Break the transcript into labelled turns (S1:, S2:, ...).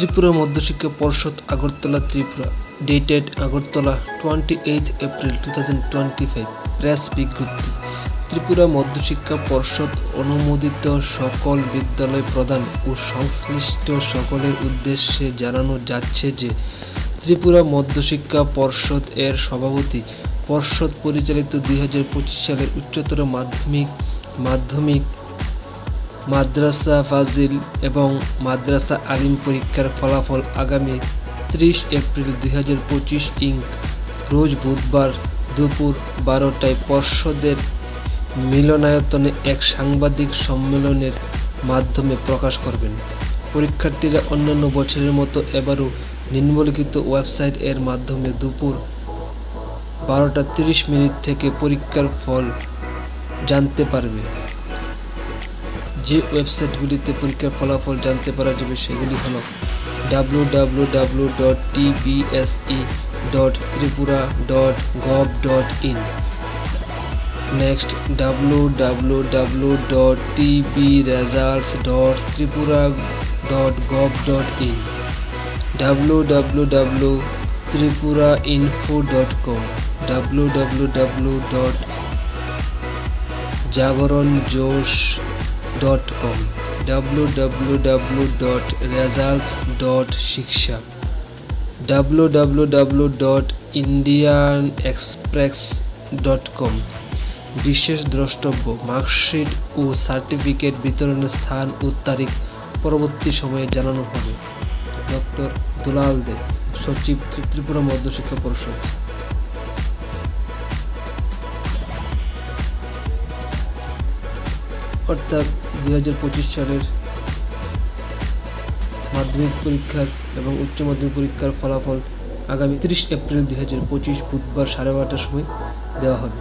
S1: ত্রিপুরা মধ্যশিক্ষা পর্ষদ Agartala Tripura dated Agartala 28 April 2025 press বিজ্ঞপ্তি ত্রিপুরা মধ্যশিক্ষা পর্ষদ অনুমোদিত সকল বিদ্যালয় প্রধান ও সংশ্লিষ্ট সকলের উদ্দেশ্যে জানানো যাচ্ছে যে ত্রিপুরা মধ্যশিক্ষা পর্ষদ এর সভাপতি পর্ষদ পরিচালিত 2025 সালের উচ্চতর মাধ্যমিক মাদ্রাসা ফাজিল এবং মাদ্রাসা আলিম পরীক্ষার ফলাফল আগামী 30 এপ্রিল 2025 রোজ বুধবার দুপুর 12টায় পর্ষদের মিলনায়তনে এক সাংবাদিক সম্মেলনের মাধ্যমে প্রকাশ করবেন। পরীক্ষার্থীরা অন্যান্য বছরের মতো এবারও নিম্নলিখিত ওয়েবসাইট এর মাধ্যমে দুপুর 12:30 থেকে পরীক্ষার ফল জানতে পারবে। যে ওয়েবসাইটগুলিতে পরীক্ষার ফলাফল জানতে পারা যাবে সেগুলি হল www.tbse.tripura.gov.in, next www.tbresults.tripura.gov.in, www.tripurainfo.com, www.jagoronjosh.com, www.results.shiksha, www.indianexpress.com। বিশেষ দ্রষ্টব্য মার্কশিট ও সার্টিফিকেট বিতরণের স্থান ও তারিখ পরবর্তী সময়ে জানানো হবে। ডক্টর দুলাল দে, সচিব, ত্রিপুরা মধ্যশিক্ষা পর্ষদ। অর্থাৎ 2025 সালের মাধ্যমিক পরীক্ষার এবং উচ্চ মাধ্যমিক পরীক্ষার ফলাফল আগামী 30 এপ্রিল 2025 বুধবার 12:30টার সময় দেওয়া হবে।